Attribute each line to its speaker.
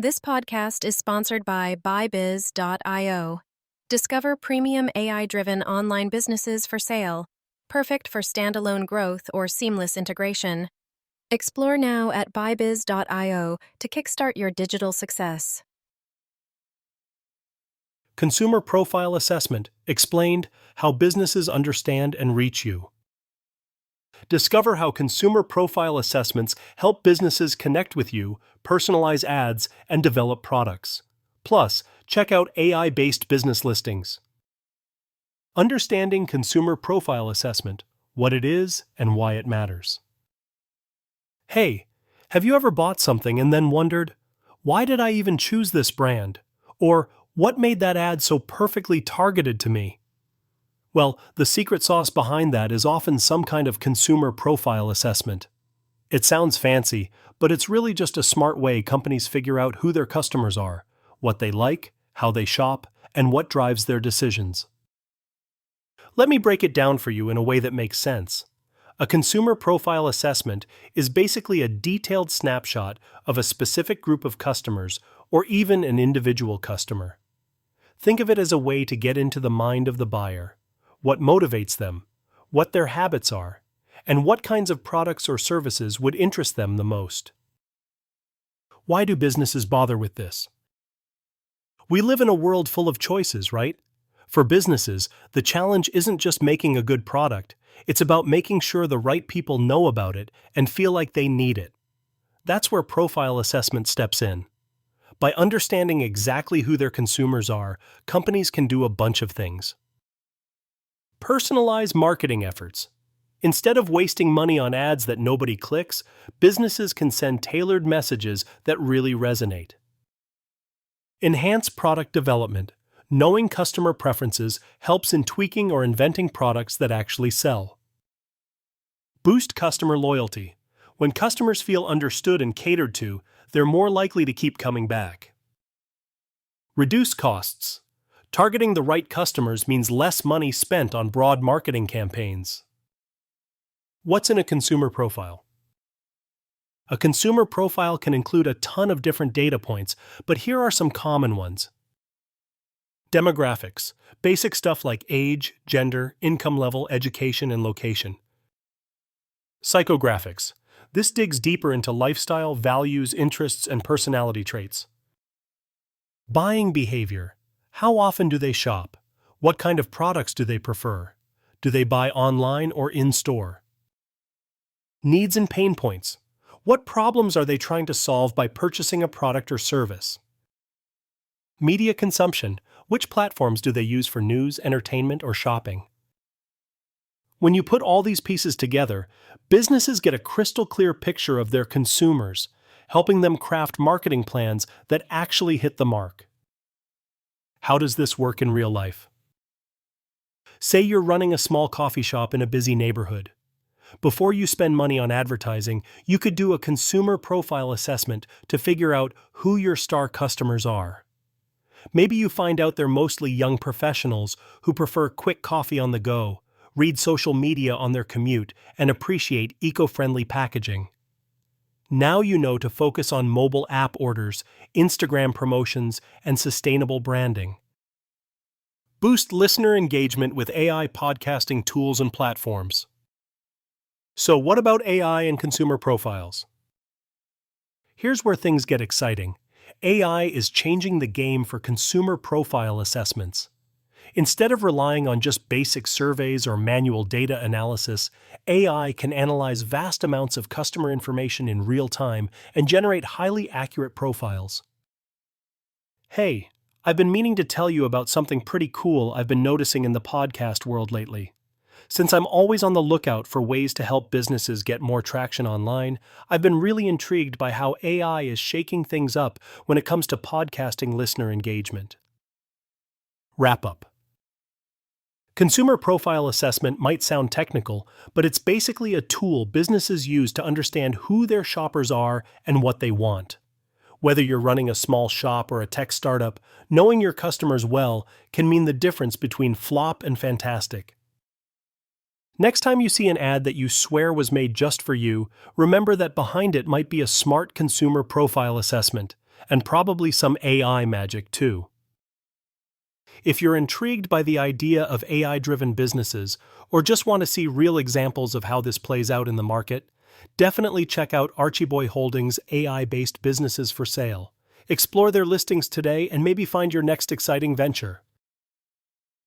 Speaker 1: This podcast is sponsored by buybiz.io. Discover premium AI-driven online businesses for sale, perfect for standalone growth or seamless integration. Explore now at buybiz.io to kickstart your digital success.
Speaker 2: Consumer Profile Assessment explained how businesses understand and reach you. Discover how consumer profile assessments help businesses connect with you, personalize ads, and develop products. Plus, check out AI-based business listings. Understanding Consumer Profile Assessment, what it is and why it matters. Hey, have you ever bought something and then wondered, why did I even choose this brand? Or, what made that ad so perfectly targeted to me? Well, the secret sauce behind that is often some kind of consumer profile assessment. It sounds fancy, but it's really just a smart way companies figure out who their customers are, what they like, how they shop, and what drives their decisions. Let me break it down for you in a way that makes sense. A consumer profile assessment is basically a detailed snapshot of a specific group of customers or even an individual customer. Think of it as a way to get into the mind of the buyer, what motivates them, what their habits are, and what kinds of products or services would interest them the most. Why do businesses bother with this? We live in a world full of choices, right? For businesses, the challenge isn't just making a good product, it's about making sure the right people know about it and feel like they need it. That's where profile assessment steps in. By understanding exactly who their consumers are, companies can do a bunch of things. Personalize marketing efforts. Instead of wasting money on ads that nobody clicks, businesses can send tailored messages that really resonate. Enhance product development. Knowing customer preferences helps in tweaking or inventing products that actually sell. Boost customer loyalty. When customers feel understood and catered to, they're more likely to keep coming back. Reduce costs. Targeting the right customers means less money spent on broad marketing campaigns. What's in a consumer profile? A consumer profile can include a ton of different data points, but here are some common ones. Demographics, basic stuff like age, gender, income level, education, and location. Psychographics, this digs deeper into lifestyle, values, interests, and personality traits. Buying behavior. How often do they shop? What kind of products do they prefer? Do they buy online or in-store? Needs and pain points. What problems are they trying to solve by purchasing a product or service? Media consumption. Which platforms do they use for news, entertainment, or shopping? When you put all these pieces together, businesses get a crystal clear picture of their consumers, helping them craft marketing plans that actually hit the mark. How does this work in real life? Say you're running a small coffee shop in a busy neighborhood. Before you spend money on advertising, you could do a consumer profile assessment to figure out who your star customers are. Maybe you find out they're mostly young professionals who prefer quick coffee on the go, read social media on their commute, and appreciate eco-friendly packaging. Now you know to focus on mobile app orders, Instagram promotions, and sustainable branding. Boost listener engagement with AI podcasting tools and platforms. So what about AI and consumer profiles? Here's where things get exciting. AI is changing the game for consumer profile assessments. Instead of relying on just basic surveys or manual data analysis, AI can analyze vast amounts of customer information in real time and generate highly accurate profiles. Hey, I've been meaning to tell you about something pretty cool I've been noticing in the podcast world lately. Since I'm always on the lookout for ways to help businesses get more traction online, I've been really intrigued by how AI is shaking things up when it comes to podcasting listener engagement. Wrap up. Consumer profile assessment might sound technical, but it's basically a tool businesses use to understand who their shoppers are and what they want. Whether you're running a small shop or a tech startup, knowing your customers well can mean the difference between flop and fantastic. Next time you see an ad that you swear was made just for you, remember that behind it might be a smart consumer profile assessment, and probably some AI magic too. If you're intrigued by the idea of AI-driven businesses or just want to see real examples of how this plays out in the market, definitely check out Archieboy Holdings' AI-based businesses for sale. Explore their listings today and maybe find your next exciting venture.